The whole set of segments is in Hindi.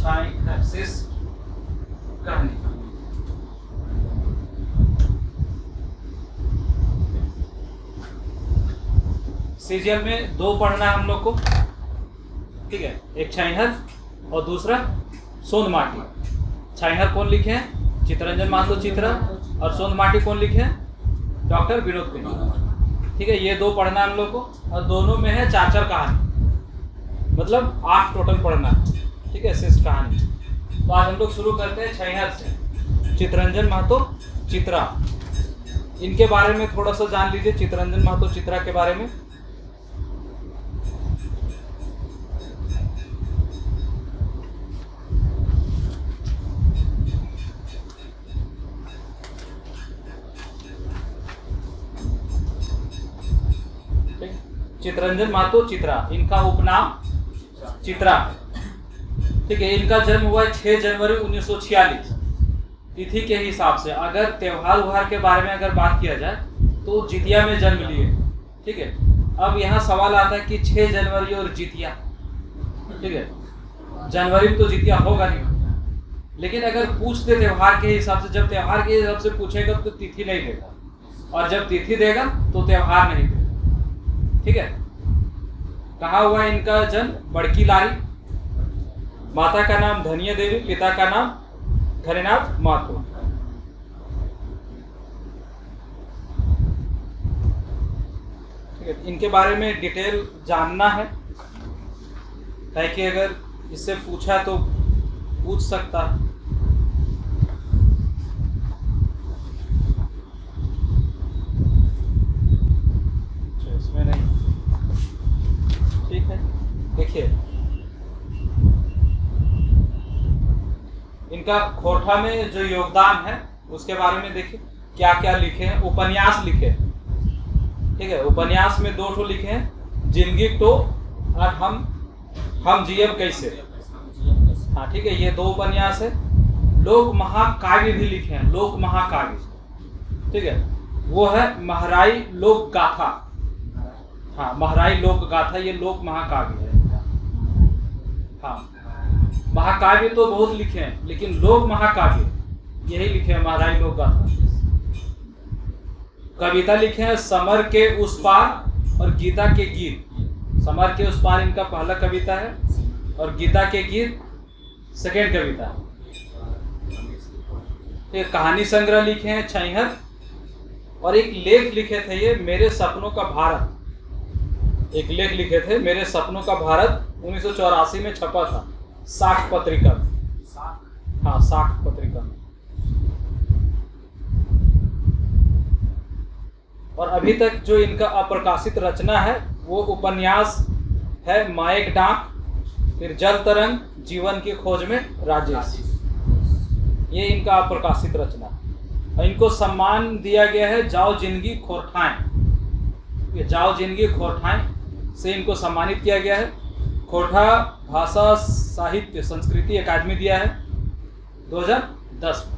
चाइनहर्सिस कहानी। सीजीएल में दो पढ़ना है हम लोग को, ठीक है, एक छाइनहर और दूसरा सोंदमाटी। छाइनहर कौन लिखे हैं? चित्तरंजन महतो चित्रा। और सोंदमाटी कौन लिखे हैं? डॉक्टर विनोद कुमार। ठीक है, ये दो पढ़ना है हम लोग को, और दोनों में है 4-4 कहानी, मतलब 8 टोटल पढ़ना है। ठीक है, शिष्ट कहानी। तो आज हम लोग शुरू करते हैं छाइनहर से। चित्तरंजन महतो चित्रा, इनके बारे में थोड़ा सा जान लीजिए, चित्तरंजन महतो चित्रा के बारे में। चित्तरंजन महतो चित्रा, इनका उपनाम चित्रा। ठीक है, इनका जन्म हुआ है 6 जनवरी 1946 तिथि के हिसाब से। अगर त्योहार उहार के बारे में अगर बात किया जाए तो जितिया में जन्म लिए। ठीक है, अब यहाँ सवाल आता है कि 6 जनवरी और जितिया, ठीक है, जनवरी में तो जितिया होगा नहीं, लेकिन अगर पूछते त्योहार के हिसाब से, जब त्योहार के हिसाब से पूछेगा तो तिथि नहीं देगा, और जब तिथि देगा तो त्योहार नहीं देगा। ठीक है, कहाँ हुआ इनका जन्म? बड़की लारी। माता का नाम धनिया देवी, पिता का नाम घरेनाथ महतो। ठीक है, इनके बारे में डिटेल जानना है, ताकि अगर इससे पूछा तो पूछ सकता है। इसमें नहीं, ठीक है। देखिए, इनका खोरठा में जो योगदान है उसके बारे में देखिए क्या क्या लिखे हैं। उपन्यास लिखे हैं, ठीक है, उपन्यास में 2 ठो लिखे हैं, जिंदगी तो और हम जियब कैसे। हाँ, ठीक है, ये 2 उपन्यास है। लोक महाकाव्य भी लिखे हैं, लोक महाकाव्य। ठीक है, वो है महराई लोक गाथा। हाँ, महराई लोक गाथा, ये लोक महाकाव्य है। हाँ, महाकाव्य तो बहुत लिखे हैं, लेकिन लोक महाकाव्य यही लिखे हैं, महराई लोक गाथा। कविता लिखे हैं समर के उस पार और गीता के गीत। समर के उस पार इनका पहला कविता है, और गीता के गीत सेकेंड कविता है। एक कहानी संग्रह लिखे हैं छाइनहर, और एक लेख लिखे थे ये मेरे सपनों का भारत। एक लेख लिखे थे मेरे सपनों का भारत, 1984 में छपा था, साख पत्रिका में। हाँ, साख पत्रिका में। और अभी तक जो इनका अप्रकाशित रचना है वो उपन्यास है माएक डाक, फिर जल तरंग, जीवन की खोज में राजेश। ये इनका अप्रकाशित रचना है। और इनको सम्मान दिया गया है जाओ जिंदगी खोरठाएं। ये जाओ जिंदगी खोरठाएं से इनको सम्मानित किया गया है। खोरठा भाषा साहित्य संस्कृति अकादमी दिया है 2010 में।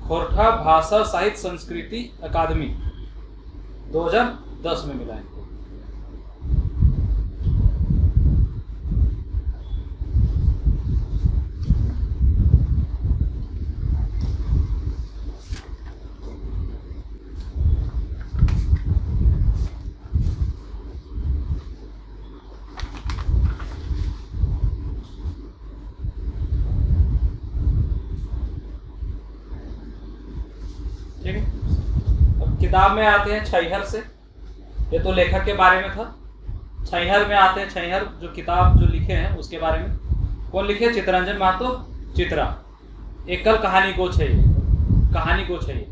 खोरठा भाषा साहित्य संस्कृति अकादमी 2010 में मिला है। ठीक है, अब किताब में आते हैं छाइनहर से। ये तो लेखक के बारे में था। छाइनहर में आते हैं, छाइनहर जो किताब जो लिखे हैं उसके बारे में। कौन लिखे? चित्तरंजन महतो चित्रा। एकल कहानी गोच है ये, कहानी गोच है ये।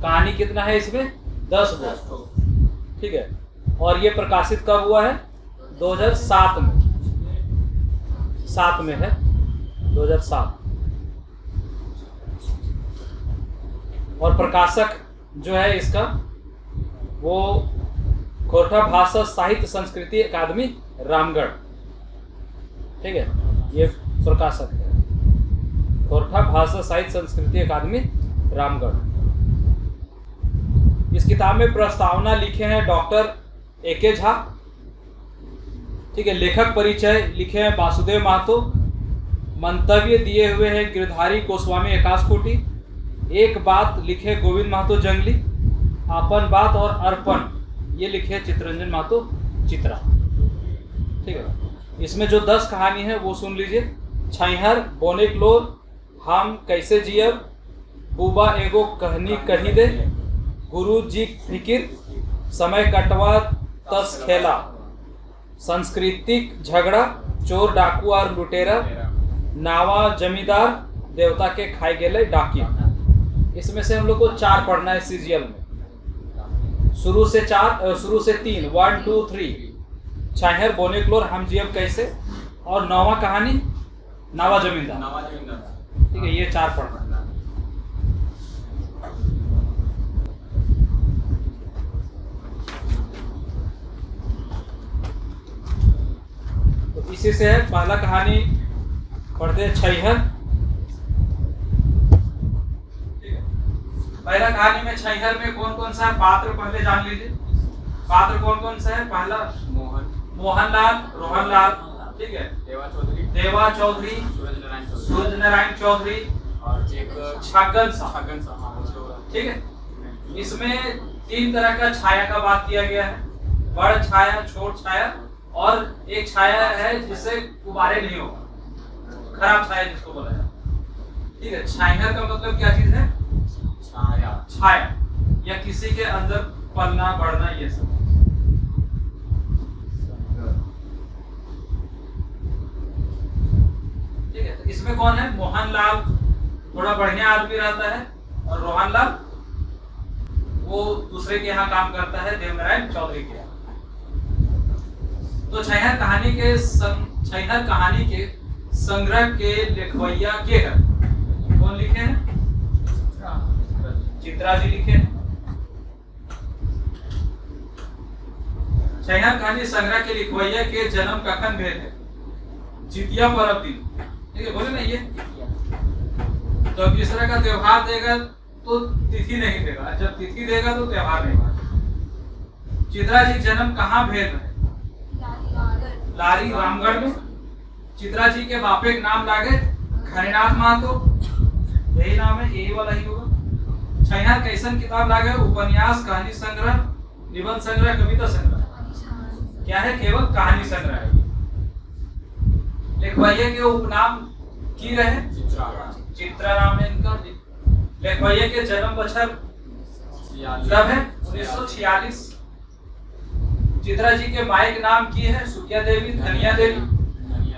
कहानी कितना है इसमें? 10 गोच। ठीक है, और ये प्रकाशित कब हुआ है? 2007 में। 7 में है, 2007। और प्रकाशक जो है इसका वो खोरठा भाषा साहित्य संस्कृति अकादमी रामगढ़। ठीक है, ये प्रकाशक है खोरठा भाषा साहित्य संस्कृति अकादमी रामगढ़। इस किताब में प्रस्तावना लिखे हैं डॉक्टर AK झा। ठीक ठीक है। लेखक परिचय लिखे हैं वासुदेव महतो, मंतव्य दिए हुए हैं गिरधारी गोस्वामी आकाशकोटि, एक बात लिखे गोविंद महतो जंगली, आपन बात और अर्पण ये लिखे चित्ररंजन महतो चित्रा। ठीक है। इसमें जो 10 कहानी है वो सुन लीजिए। छैहर बोनेक्लोर, हम कैसे जियब, बुबा एगो कहनी कही दे, गुरु जी फिकिर, समय कटवा तस खेला, सांस्कृतिक झगड़ा, चोर डाकू और लुटेरा, नावा जमींदार, देवता के खाए गेले डाकिया। इसमें से हम लोग को 4 पढ़ना है सीजीएल में। शुरू से 3 1 2 3 छैहर बोनेक्लोर, हम जियब कैसे, और 9वां कहानी नावा जमींदार। ठीक है, ये 4 पढ़ना। तो इसी से है पहला कहानी पढ़ते हैं छैहर। पहला कहानी में छैहर में कौन कौन सा पात्र पहले जान लीजिए। पात्र कौन कौन सा है? पहला मोहनलाल, रोहनलाल, ठीक है, देवा चौधरी, सूरज नारायण चौधरी और एक छगन साहब। ठीक है। इसमें 3 तरह का छाया का बात किया गया है, बड़ छाया, छोट छाया और एक छाया है जिससे गुब्बारे नहीं होगा, खराब छाया जिसको बोला जाए। ठीक है। छैहर का मतलब क्या चीज है? छाया या किसी के अंदर पलना बढ़ना, ये सब। ठीक है। तो इसमें कौन है? मोहनलाल थोड़ा बढ़िया आदमी रहता है और रोहनलाल वो दूसरे के यहाँ काम करता है, देवनारायण चौधरी के यहाँ। तो छैहर कहानी के संग्रह के लिखवैया के हैं? कौन लिखे हैं? चित्रा जी लिखे हैं। छैहर कहानी संग्रह के लिखवैया के जन्म कखन भेल है? जितिया पर्व दिन। ठीक है, बोले ना ये। तो अब इस तरह का त्योहार देगा तो तिथि नहीं देगा, जब तिथि देगा तो त्योहार नहीं। चित्रा जी जन्म कहाँ भेल है? लारी रामगढ़ में। चित्रा जी के बापे के नाम लागे घनीनाथ महतो, यही नाम है, यही वाला ही होगा। छैहर कैसन किताब लागे? उपन्यास, कहानी संग्रह, निबंध संग्रह, कविता संग्रह। क्या है? केवल कहानी संग्रह है। लिखवैया के उपनाम की रहे? चित्रा नाम है इनका। लिखवैया के जन्म बछर कब है? 1946। चित्रा जी के माई के नाम की है? सुकिया देवी, धनिया देवी,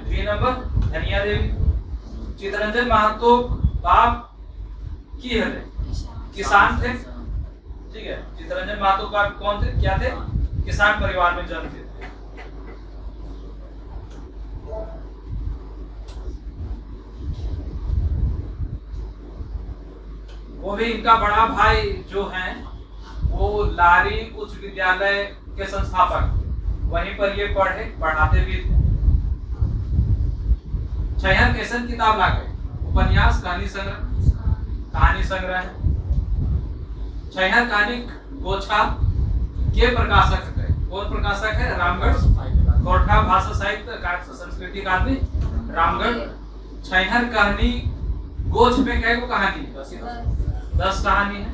3 नंबर धनिया देवी। चित्ररंजन महतो बाप की है? किसान थे। ठीक है। चित्ररंजन महतो बाप कौन थे? क्या थे? किसान परिवार में जन्म थे। वो भी इनका बड़ा भाई जो है वो लारी उच्च विद्यालय के संस्थापक, वहीं पर ये पढ़ाते भी थे। छैहर कैसन किताब लागे? उपन्यास, कहानी संग्रह है। छैहर कहानी गोछा के प्रकाशक है? कौन प्रकाशक है? रामगढ़ कोठा भाषा साहित्य संस्कृति अकादमी रामगढ़। छैहर कहानी गोछ में कै गो कहानी? 10 कहानी है।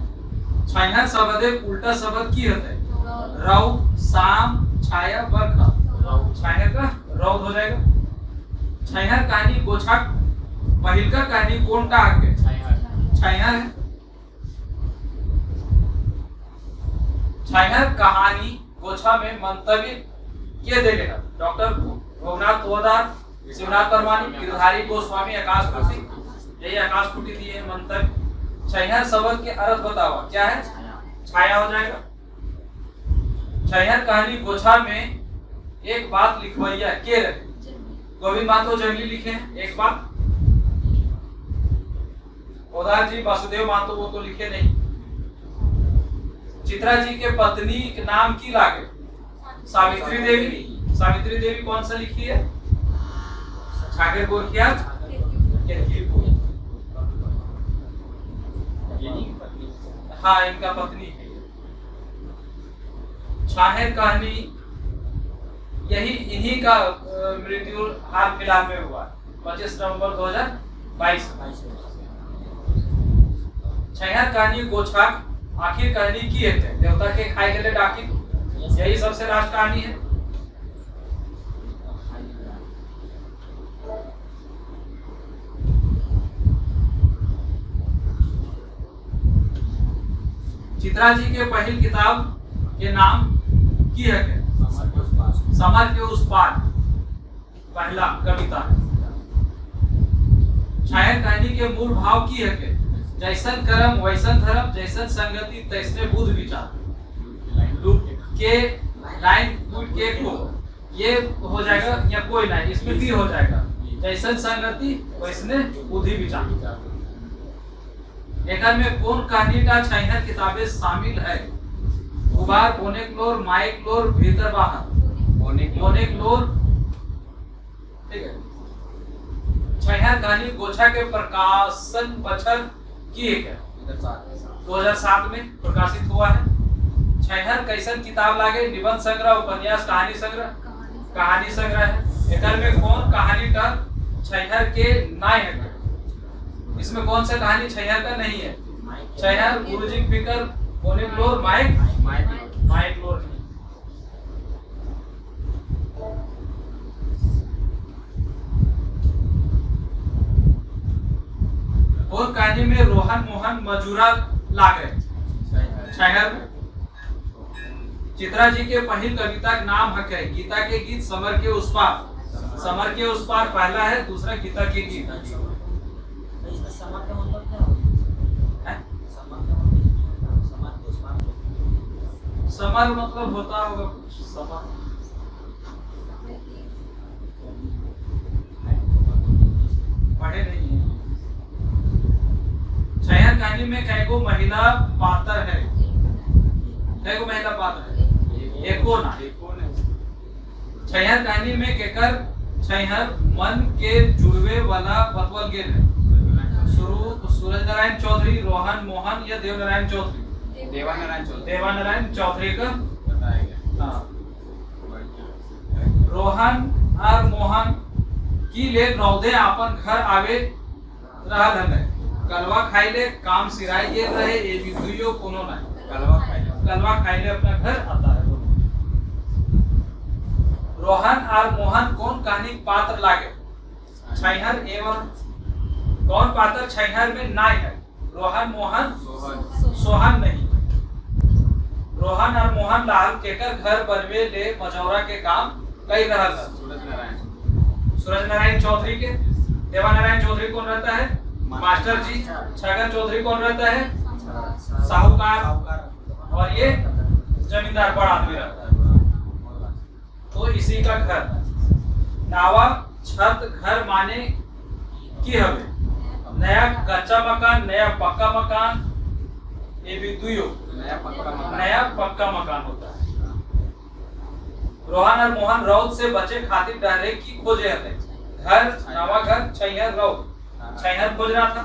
छैहर शब्द उल्टा शब्द की होता है? रौद, शाम, छाया, बरखा। छैहर का रौद हो जाएगा। छैहर कहानी गोछा पहिलका कहानी कौन टा आगे? छैहर है। छैहर कहानी गोछा में मंतव्य के दे लेगा? डॉक्टर रघुनाथ तोदार, शिवनाथ परमानी, गिरधारी गोस्वामी आकाशकोटि, यही आकाशकोटि दिए मंतव्य। छैहर शब्द के अर्थ बताओ, क्या है? छाया हो जाएगा। छैहर कहानी गोछा में एक बात लिखवैया के रहे? गोविंद महतो जंगली लिखे हैं एक बात। ओदार जी वासुदेव महतो वो तो लिखे नहीं। चित्रा जी के पत्नी के नाम की लागे? सावित्री देवी। सावित्री देवी कौन सा लिखी है? ठाकुर गोरखिया। हाँ, इनका पत्नी है। छैहर कहानी यही इन्हीं का मृत्यु हाल फिलहाल में हुआ 25 नवंबर 2022। छैहर कहानी गोछाक आखिर कहानी की है देवता के खाए गले डाकी, यही सबसे लास्ट कहानी है। चित्रा जी के पहली किताब के नाम की है समर के उस पार, पहला कविता। शायर कहानी के मूल भाव की है के जैसन कर्म वैसन धर्म, जैसन संगति तैसने बुध विचार। लूट के लाइन लूट के को ये हो जाएगा या कोई लाइन इसमें भी हो जाएगा, जैसन संगति वैसने बुद्धि विचार। एकर में कौन कहानी का छैहर किताबें शामिल है? उबार बोने क्लोर माए क्लोर भीतर बाहर बोने क्लोर, ठीक है। छैहर कहानी गोछा के प्रकाशन बछर की है 2007 में प्रकाशित हुआ है। छैहर कैसन किताब लागे? निबंध संग्रह, उपन्यास, कहानी संग्रह, कहानी संग्रह है। एकर में कौन कहानी का छैहर के नाय है? इसमें कौन सा कहानी छैहर का नहीं है? छैहर गुरुजी फिकर बोने क्लोर माइक क्लोर नहीं। और कहानी में रोहन मोहन मजूरा लागे छैहर में। चित्रा जी के पहली कविता का नाम हक है गीता के गीत समर के उस पार। समर के उस पार पहला है, दूसरा गीता के गीत। समर मतलब होता होगा कुछ समर, पढ़े नहीं है। छैहर कहानी में कैगो महिला पात्र है? कैगो महिला पात्र है? एको ना। छैहर कहानी में केकर छैहर मन के जुड़वे वाला बतवल गेल है? सूरज नारायण चौधरी, रोहन मोहन या देवनारायण चौधरी? देवानारायण चौधरी का बताया गया। रोहन और मोहन की ले रौदे अपन घर आवे रहा है, कलवा खाइले काम सिराय गेल रहे, ये विधुयो कोनो ना। कलवा खाइले अपना घर आता है। रोहन और मोहन कौन कहानी पात्र लागे छैहर एवं कौन पात्र छैहर में नाय है? रोहन मोहन सोहन नहीं। रोहन और मोहन लाल केकर घर बनवे ले मजौरा के काम कई रहा था? सूरज नारायण चौधरी के। देवानारायण चौधरी कौन रहता है? मास्टर जी। छगन चौधरी कौन रहता है? साहूकार। और ये जमींदार बड़ा आदमी रहता है। तो इसी का घर नावा छत घर माने की हवे? नया कच्चा मकान, नया पक्का मकान, ये भी दुयो नया पक्का मकान होता है। रोहन और मोहन रौद से बचे खातिर डरे की खोजे हते? घर नवा घर छैहर रौद छैहर खोज रहा था।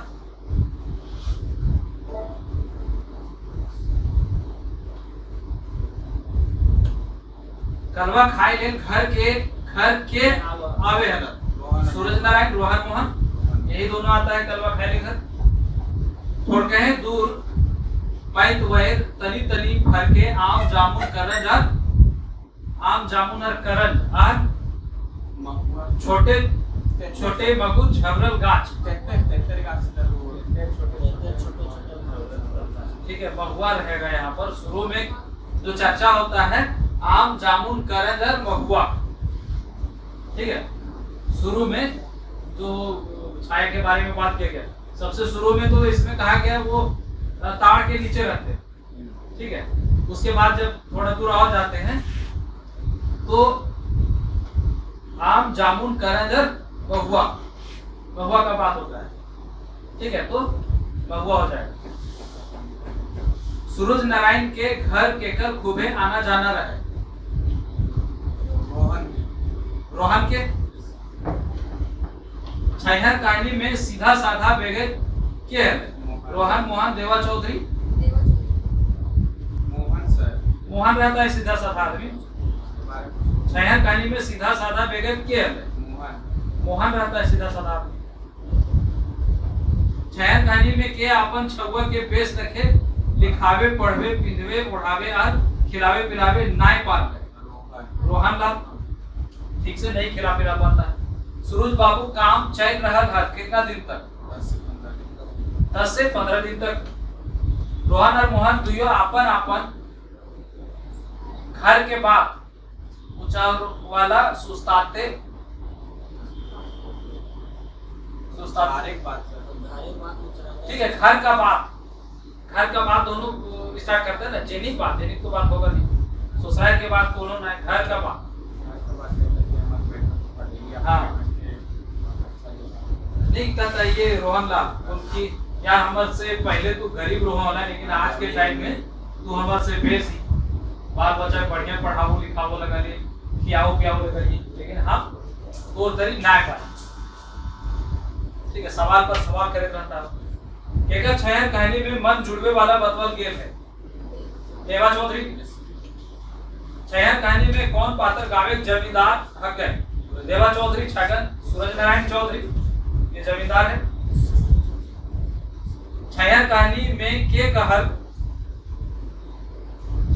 कलवा खाए ले घर के आवे हला? सूरज नारायण रोहन मोहन, यही दोनों आता है कलवा खाए ले घर। थोड़ कहे दूर पैत वैर तली तली भर के आम जामुन करन और आम जामुन और करन और छोटे छोटे मगु झबरल गाछ। ठीक है, महुआ रहेगा यहाँ पर। शुरू में जो चर्चा होता है आम जामुन करन और महुआ, ठीक है। शुरू में जो छाया के बारे में बात किया गया, सबसे शुरू में तो इसमें कहा गया वो ताड़ के नीचे रहते, ठीक है। उसके बाद जब थोड़ा दूर और जाते हैं तो आम जामुन करंजर महुआ का बात होता है, ठीक है। तो महुआ हो जाएगा। सूरज नारायण के घर केकर खूबे आना जाना रहे? रोहन के। छैहर कहानी में सीधा साधा बेगे के है? रोहन मोहन देवा चौधरी। मोहन रहता है सीधा साधा आदमी। छाया कहानी में सीधा साधा बेगम के है मोहन रहता है सीधा साधा। छाया कहानी में के अपन छुआ के बेस रखे लिखावे पढ़वे पिंधवे ओढ़ावे और खिलावे पिलावे नाय पाल रोहन लाल ठीक से नहीं खिला पिला पाता है। सूरज बाबू काम चल रहा था कितना दिन तक 10 से 15 दिन तक। रोहन और मोहन दुयो अपन अपन घर के बाद ऊंचा वाला सुस्ताते ठीक है। घर का बात दोनों स्टार्ट करते हैं ना। जेनिक तो बात होगा नहीं। सोसाइटी के बाद कोनो ना घर का बात हाँ नहीं कहता ये रोहन लाल उनकी यार हमारे से पहले तो गरीब रोहन वाला लेकिन आज के टाइम में तू हमारे से बेसी बाल बच्चा बढ़िया पढ़ाओ लिखाओ लगा ले खियाओ पियाओ लगा ले लेकिन हम तो तरी ना पाए ठीक है। सवाल पर सवाल करे रहता है। केकर छाया कहानी में मन जुड़वे वाला बतवल गेल है देवा चौधरी। छाया कहानी में कौन पात्र गावे जमींदार हक है देवा चौधरी छगन सूरज नारायण चौधरी ये जमींदार है। छाया कहानी में के कहल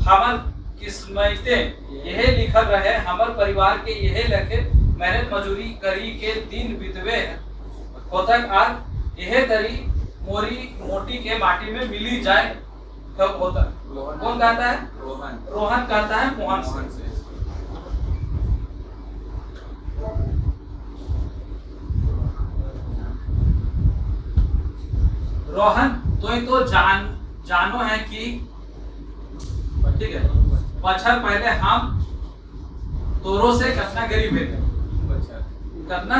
हमर किस्मते यह लिखल रहे हमर परिवार के यह लखे मेहनत मजूरी करी के दिन बितवे होतक आज यह तरी मोरी मोटी के माटी में मिली जाए कब होतक। कौन कहता है रोहन कहता है मोहन से। रोहन तो जानो है कि ठीक है बचर पहले हम तोरो से कितना गरीब है कितना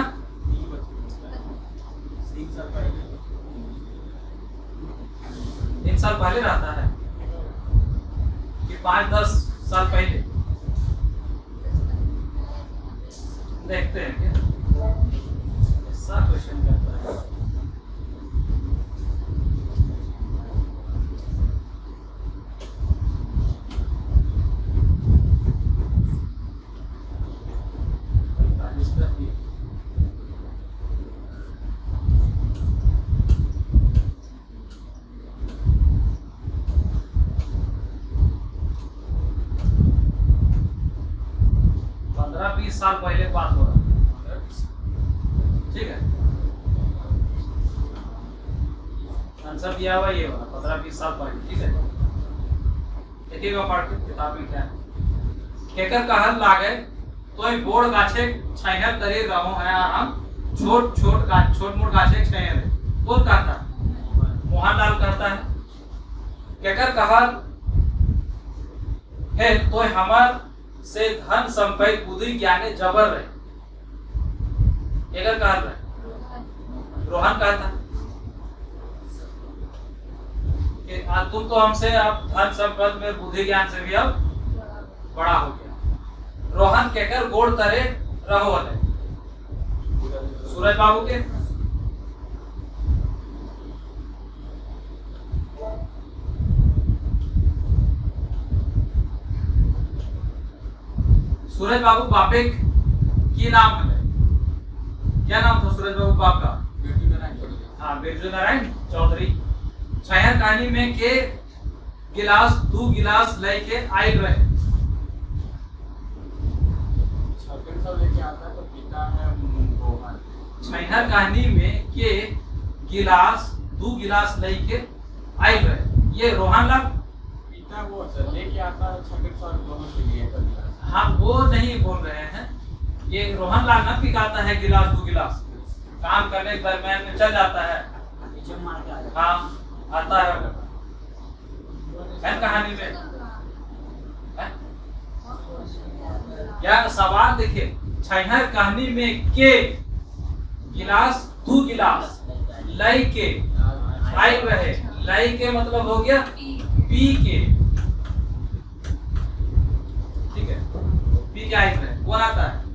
3 साल पहले रहता है कि 5-10 साल पहले देखते हैं क्या ऐसा क्वेश्चन करता है। साल पहले बात हो रहा ठीक है। आंसर दिया हुआ ये वाला 15-20 साल पहले ठीक है। देखिएगा पढ़ के किताब में क्या है। केकर कहल लागे तो बोड़ गाछे छाया तरे रहो है हम छोट मोट गाछे छाया रे कौन कहता मोहन लाल कहता है। केकर कहल है तो हमार से धन संपत्ति बुद्धि ज्ञाने जबर रहे केकर कहल रहे रोहन कहता कि तुम तो हमसे अब धन संपत्ति में बुद्धि ज्ञान से भी अब बड़ा हो गया। रोहन केकर गोड़ तरे रहो है सूरज बाबू के। सूरज बाबू बापे की नाम है क्या नाम था सूरज बाबू बाप का हाँ बिरजू नारायण चौधरी। छाया कहानी में के गिलास 2 गिलास लेके आई रहे छाया कहानी में के गिलास 2 गिलास लेके आई रहे ये रोहन लाल पिता वो लेके आता है 26 दोनों के लिए हाँ वो नहीं बोल रहे हैं ये रोहन लाल न पिकाता है गिलास 2 गिलास काम करने के दरम्यान में चल जाता है हाँ आता है कहानी में क्या सवाल देखिए छाया कहानी में के गिलास 2 गिलास लई के आई रहे लई के मतलब हो गया पी के ठीक है पी के आई रहे कौन आता है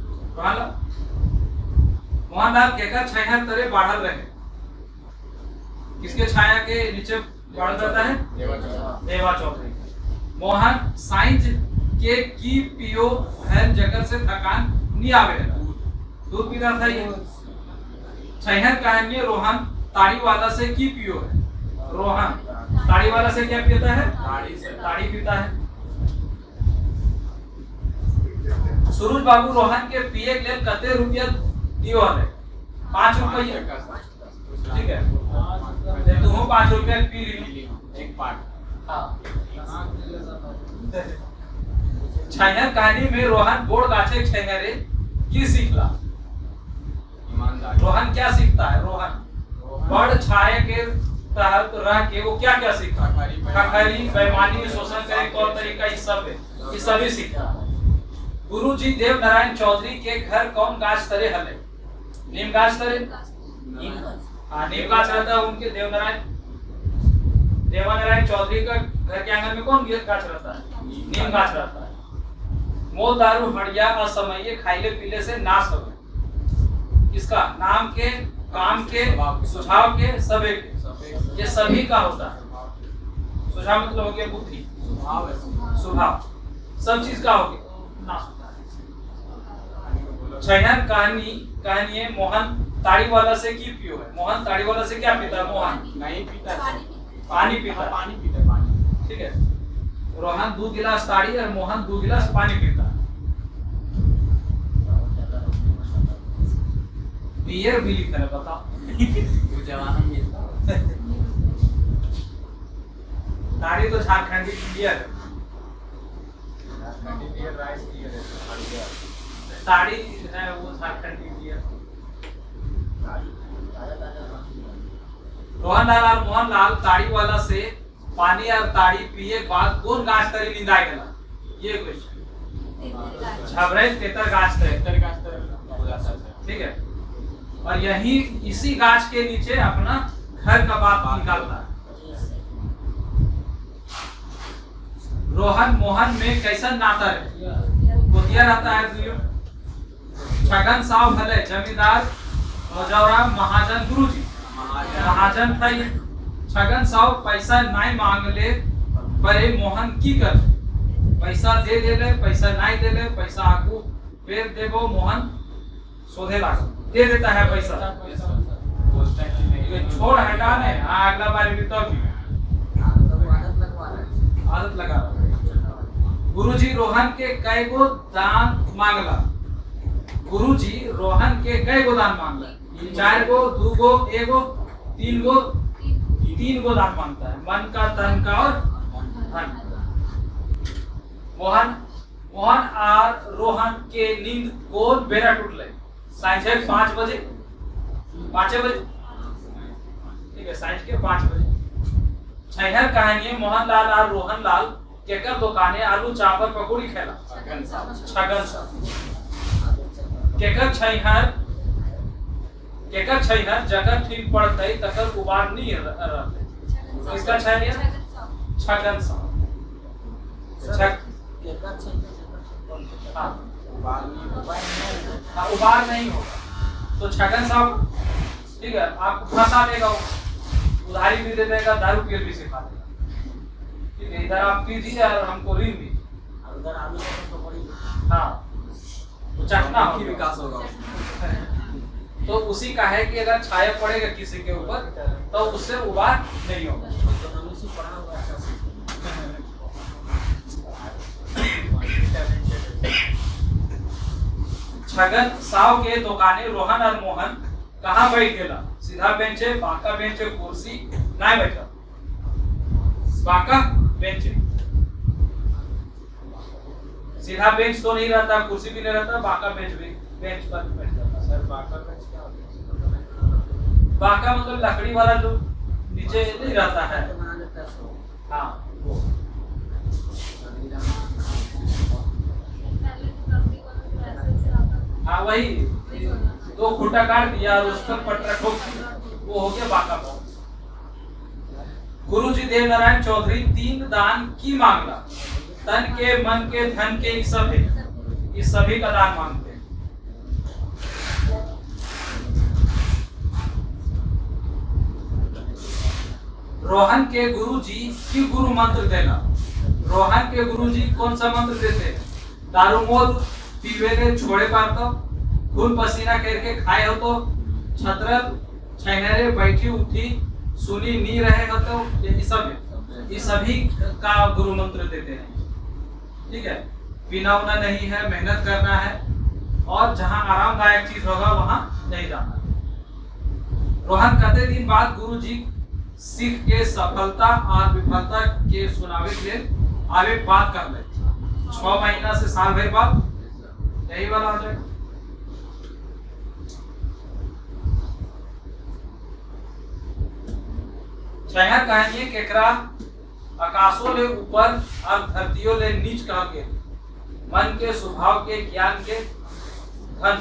मोहन लाल केकर छाया तरे बाढ़ल रहे किसके छाया के नीचे बढ़ जाता है देवा चौधरी। मोहन साइंस के की पियो है जगत से थकान नहीं आवेगा। दूध पीता था ये। छहर कहानी रोहन ताड़ी वाला से की पियो है। रोहन ताड़ी वाला से क्या पीता है? ताड़ी पीता है। सूरज बाबू रोहन के पिए के लिए कते रुपया दियो है? 5 रुपया। ठीक है, तुम 5 रुपया पी ली एक पार्ट। छहर कहानी में रोहन बोर्ड गाछे छहरे की सीखला। रोहन क्या सीखता है? रोहन बड़ छाए के तहत रह के वो क्या क्या सीखता है? खखरी, बेईमानी, शोषण करे कौन तरीका, ये सब सीखता है। गुरु जी देव नारायण चौधरी के घर कौन गाछ तरे हले? नीम गाछ तरे। नीम गाछ रहता है उनके देवानारायण चौधरी का घर के आंगन में कौन गाछ रहता है? नीम गाछ रहता है। मोल दारू हड़िया असमये खाइले पीले से नाश हो गए। इसका नाम के, काम के, सुझाव के, सबे के, ये सभी का होता है। सुझाव मतलब हो गया बुद्धि, स्वभाव, सब चीज का हो गया नाश होता है। छहर कहानी है मोहन ताड़ी वाला से की पियो है। मोहन ताड़ी वाला से क्या पीता है? मोहन नहीं पीता, पानी पीता है। ठीक है, रोहन 2 गिलास ताड़ी और मोहन 2 गिलास पानी पीता है। बियर भी लिखा है, बताओ। ताड़ी तो झारखंडी बियर है। ताड़ी है वो झारखंडी बियर। रोहनलाल और मोहनलाल ताड़ी वाला से पानी और ताड़ी पिए बाद कौन गाछ तरी निंदाए गला? ये क्वेश्चन। झबरे तेतर गाछ तरी। ठीक है, और यही इसी गाछ के नीचे अपना घर का बात निकालता है। रोहन मोहन में कैसा नाता है? गोतिया रहता है। छगन साव भले जमींदार मजौरा महाजन गुरुजी महाजन था ये। छगन साव पैसा नहीं मांग ले परे मोहन की कर? पैसा दे ले, पैसा नहीं दे ले, पैसा आगू पेड़ देबो मोहन सोधे लाग दे देता है पैसा। छोड़ हटा ने अगला बार भी तब आदत लगा। गुरुजी रोहन के कई गो दान मांगला? गुरुजी रोहन के कई गो दान मांगला? 4 गो, 2 गो, 1 गो, 3 गो? 3 गो दान मांगता है, मन का, तन का और धन। मोहन और रोहन के नींद कौन बेरा टूटले? सांझे 5 बजे, 5 बजे। ठीक है, सांझ के 5 बजे। छहर कहानी मोहनलाल और रोहनलाल केकर दुकाने आलू चावल पकौड़ी खेला? छगन सा। केकर छहर जगह ठीक पड़ते तकर उबार नहीं रहते। इसका छहर छगन सा। उबार नहीं होगा तो छगन साहब, ठीक है, आपको फंसा देगा, उधारी भी दे देगा, दारू पील भी सिखा देगा। ठीक है, इधर आप पीजिए और हमको ऋण भी। हाँ, तो चखना की विकास होगा। तो उसी का है कि अगर छाया पड़ेगा किसी के ऊपर तो उससे उबार नहीं होगा। छगन साव के दुकाने रोहन और मोहन कहाँ बैठ गेला? सीधा बेंच है, बांका बेंच है, कुर्सी नहीं बैठा, बांका बेंच है। सीधा बेंच तो नहीं रहता, कुर्सी भी नहीं रहता, बांका बेंच भी, बेंच पर बैठ जाता। सर बांका बेंच क्या होता है? बांका मतलब लकड़ी वाला जो नीचे नहीं रहता है। हाँ, वो हाँ वही 2 खूंटा काट दिया और उस पर पटरा ठोक दिया, वो हो गया बांका भवन। गुरुजी देव नारायण चौधरी 3 दान की मांगला? तन के, मन के, धन के, इस सभी का दान मांगते हैं। रोहन के गुरुजी की गुरु मंत्र देना? रोहन के गुरुजी कौन सा मंत्र देते हैं? दारूमोद पीवे ने छोड़े पारतो, खून पसीना करके खाए हो तो, छत्र छहरे बैठी उठी सुनी नी रहे हो तो, ये सभी का गुरु मंत्र देते हैं। ठीक है, पीना उना नहीं है, मेहनत करना है और जहां आरामदायक चीज होगा वहां नहीं जाना। रोहन कहते दिन बाद गुरुजी सीख के सफलता और विफलता के सुनावे के आगे बात कर ले। 6 महीना से साल भर बाद यही वाला हो जाएगा। छह कहानी केकरा आकाशों ले ऊपर और धरतियों ले नीच कहा के मन के स्वभाव के ज्ञान के धन।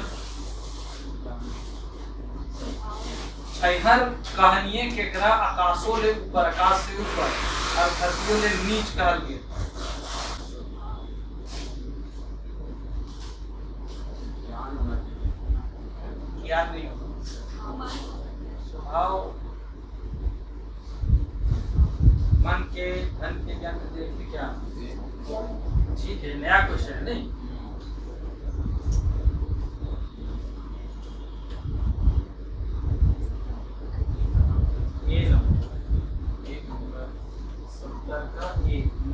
छहर कहानिये केकरा आकाशों ले ऊपर, आकाश से ऊपर और धरतियों ले नीच कहल गए। ज्ञान नहीं होगा, स्वभाव मन के धन के ज्ञान में देखते क्या। ठीक है, नया क्वेश्चन नहीं।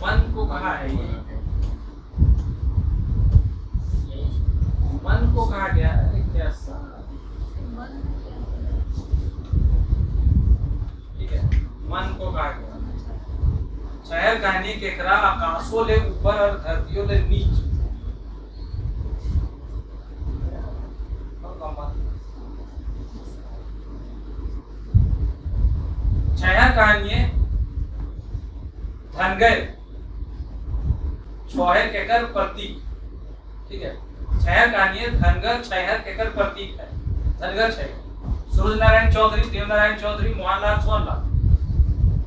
मन को कहा है, ये मन को कहा गया है कैसा? ठीक है, मन को कहा गया। शहर कहानी केकरा आकाशों ले ऊपर और धरतियों ले नीच। छह कहानी धनगर छोहे केकर प्रतीक। ठीक है, छह कहानी धनगर छहर केकर प्रतीक है। धनगर छह सूरज नारायण चौधरी, देव नारायण चौधरी, मोहनलाल सोनलाल।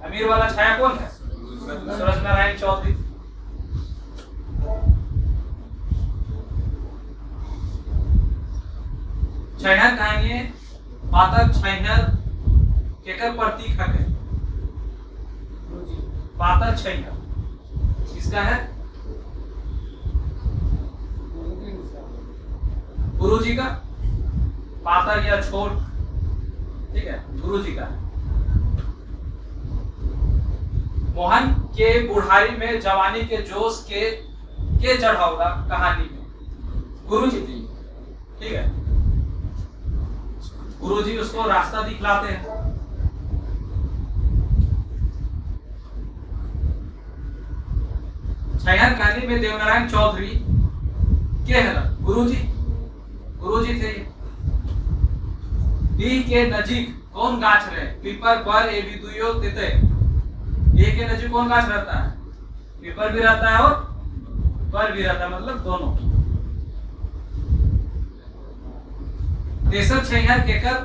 अमीर वाला छाया कौन है? सूरज नारायण चौधरी। छहर कहानी पातर छहर केकर प्रतीक है? पातर छहर किसका है? गुरु जी का। पातर या छोट, ठीक है, गुरु जी का। मोहन के बुढ़ारी में जवानी के जोश के चढ़ावला कहानी में गुरु जी थी। ठीक है, गुरु जी उसको रास्ता दिखलाते हैं। छहर कहानी में देवनारायण चौधरी के है गुरु जी थे। डी के नजीक कौन गाछ रहे? पीपर पर ए भी दुयो तेते। ए के नजीक कौन गाछ रहता है? पीपर भी रहता है और पर भी रहता है, मतलब दोनों। तेसर छहर केकर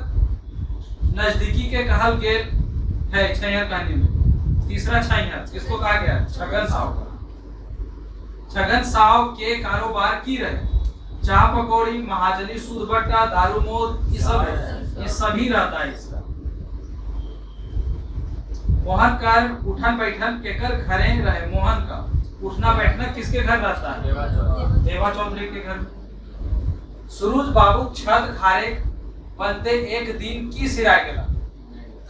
नजदीकी के कहल गेल है छहर कहानी में। तीसरा छहर किसको कहा गया? छगन साव। छगन साव के कारोबार की रहे। चाह पकौड़ी, महाजनी, सूद बट्टा, दारू मोद, ये सभी रहता है इसका। मोहन का उठन बैठन केकर घरे रहे? मोहन का उठना बैठना किसके घर रहता है? देवा चौधरी के घर। सुरुज बाबू छत खारे बनते एक दिन की सिरा गेला।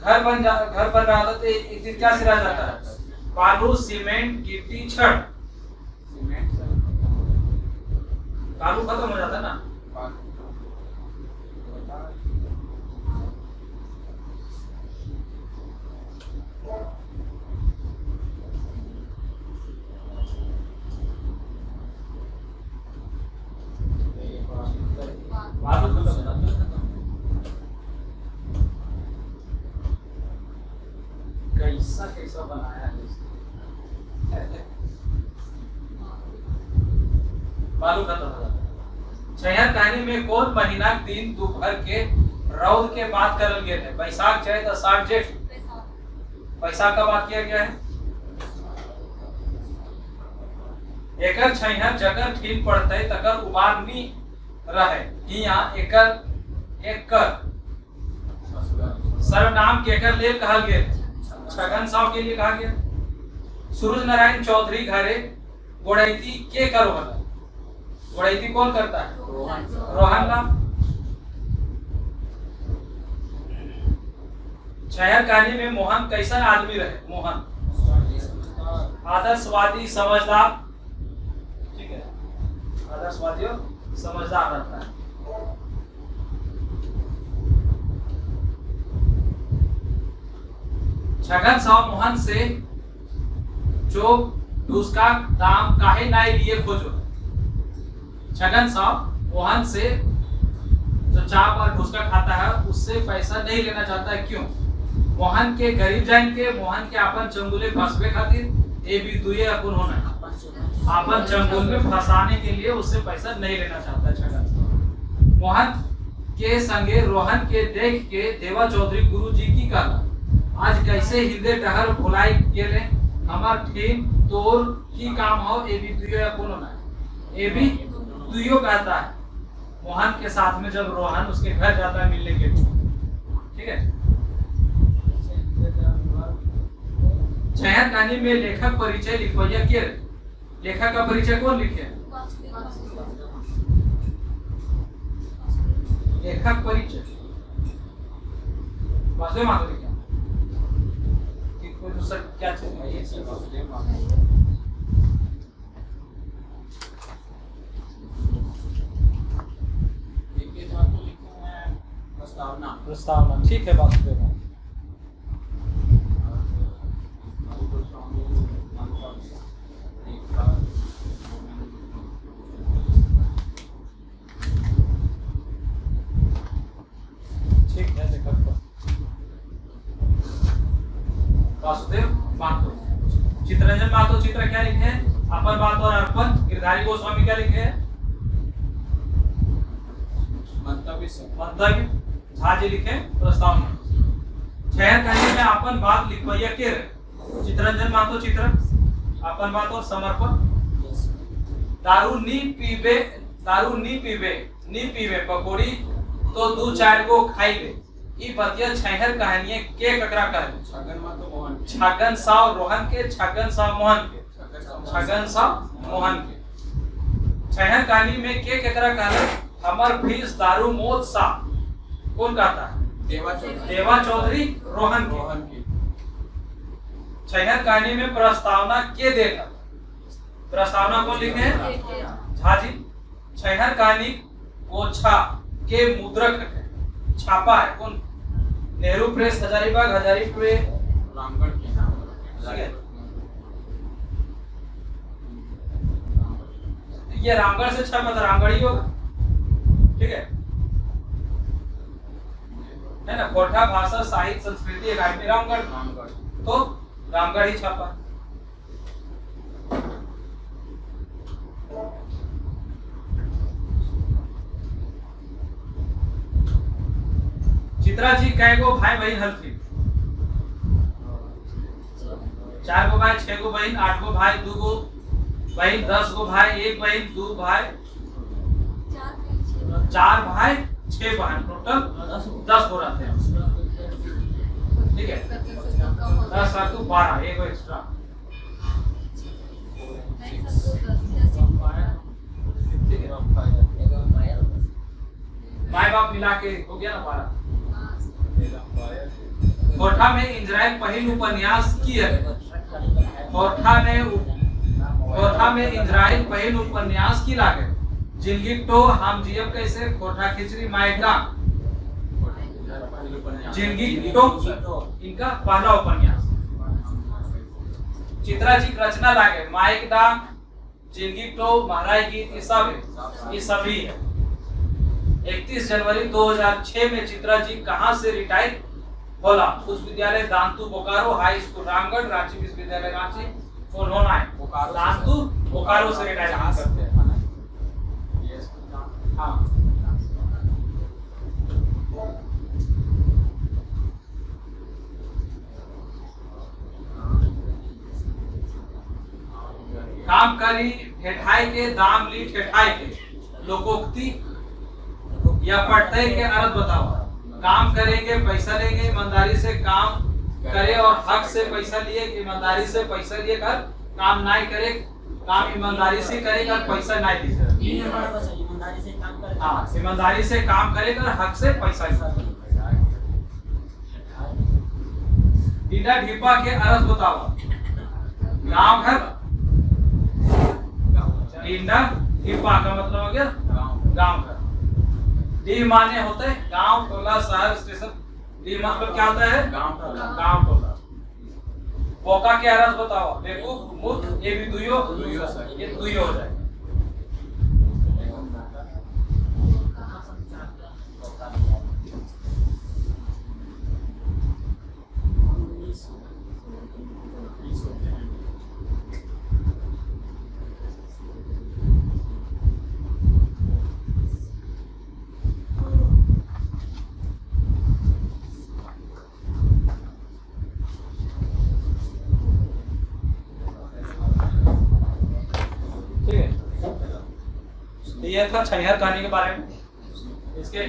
घर बन रहा था तो एक दिन क्या सिरा जाता है? बालू, सीमेंट, गिट्टी, छड़। बालू खत्म हो जाता है ना। बालू खत्म हो जाता है। कैसा बनाया है बालू खत्म हो जाता है। छहर कहानी में कौन महीना दिन दोपहर के रौद के बात करल गए थे? बैसाख, चैत, आषाढ़, जेठ। बैसाख का बात किया गया है। एकर छहर जगह ठीक पड़ते तकर उबारनी रहे। यहाँ एकर सर्वनाम केकर लेल कहल गया? छगन साव के लिए कहा गया। सूरज नारायण चौधरी घरे गोड़ैती के करो हला। गोड़ैती कौन करता है? रोहन ला। छहर कहानी में मोहन कैसन आदमी रहे? मोहन आदर्शवादी, समझदार, ठीक है, आदर्शवादी और समझदार रहता है। छगन साव मोहन से जो उसका दाम काहे नाई लिए खोजो। छगन साव मोहन से जो चाप और घुसका खाता है उससे पैसा नहीं लेना चाहता है। क्यों? मोहन के गरीब जान के, मोहन के अपन चंगुले फंसबे खातिर ए भी दुए अपन होना अपन चंगुल में फंसाने के लिए उससे पैसा नहीं लेना चाहता है छगन। मोहन के संगे रोहन के देख के देवा चौधरी गुरु जी की कहला, आज कैसे हृदय डहर भुलाई गेले, हमार ठीक तोर की काम हो ए भी दुयो या कोनो ना ए भी दुयो कहता है। मोहन के साथ में जब रोहन उसके घर जाता है मिलने के लिए, ठीक है। छहर कहानी में लेखक परिचय लिखवैया के, लेखक का परिचय कौन लिखे? लेखक परिचय वासुदेव माधव लिखा। कोई दूसरा क्या चाहिए? प्रस्तावना, प्रस्तावना, ठीक है वासुदेव। वासुदेव माथुर। चित्ररंजन माथुर चित्र क्या लिखे हैं? अपन बात और अर्पण। गिरधारी गोस्वामी क्या लिखे हैं? मंतव्य। झा जी लिखे प्रस्तावना। छहर कहानी में अपन बात लिखवैया के चित्ररंजन माथुर चित्र अपन बात और समर्पण। दारू नी पीवे पकोड़ी तो दू चार को खाई ले। ई बतिया छहर कहानी के ककरा कहले? छगन साव रोहन के, छगन साव मोहन के, छगन साव मोहन के। छहर कहानी में के ककरा कहले? हमर फीस दारू मोद सा कौन कहता है? देवा चौधरी रोहन के। छहर कहानी में प्रस्तावना के देगा? प्रस्तावना कौन लिखे हैं? झा जी। छहर कहानी ओछा के मुद्रक है, छापा है कौन? नेहरू प्रेस हजारीबाग, हजारीबाग रामगढ़ के नाम, ठीक है। ये रामगढ़ से छपा था, रामगढ़ ही होगा, ठीक है ना। कोठा भाषा साहित्य संस्कृति अकादमी रामगढ़, तो रामगढ़ ही छपा। चित्रा जी कै गो भाई बहन हलथी? 4 गो भाई, 6 गो बहन, 8 गो भाई, 2 गो बहन, 10 गो भाई, 1 बहन, 2 भाई, 4 भाई, 6 बहन, टोटल 10 हो रहते हैं, ठीक है। 10 और 2 12, एक एक्स्ट्रा। माई बाप मिला के हो गया ना 12। कोठा में इजराइल पहिल उपन्यास की है? कोठा में इजराइल पहिल उपन्यास की लागे? जिंदगी तो हम जियब कैसे, कोठा खिचड़ी मायका। जिंदगी तो इनका पहला उपन्यास। चित्रा जी रचना लागे माइक डा, जिंदगी तो महाराज गीत, ये सभी है। 31 जनवरी 2006 में चित्रा जी कहां से रिटायर होला? उच्च विद्यालय दांतु बोकारो, हाई स्कूल रामगढ़, रांची विश्वविद्यालय रांची, फोन होना है दांतु बोकारो से रिटायर करते हैं। हाँ, काम करी ठेठाई के, दाम ली ठेठाई के, लोकोक्ति या पढ़ते के अर्थ बताओ। काम करेंगे पैसा लेंगे, ईमानदारी से काम करे और हक से पैसा लिए, ईमानदारी से पैसा लिए कर काम नहीं करे, काम ईमानदारी से करे कर पैसा नहीं दी। ईमानदारी से काम करे, हाँ ईमानदारी से काम करे कर हक से पैसा ली। टीडा ढीपा के अर्थ बताओ। गांव घर, टीडा ढीपा का मतलब हो गया गांव घर। डी माने होते हैं गांव, टोला, शहर, स्टेशन। डी मतलब क्या होता है? गांव टोला। बोका के अर्थ बताओ। बेवकूफ, मूर्ख, ये भी दुइयो, ये दुइयो हो जाए। ये था छैहर कहानी के बारे में। इसके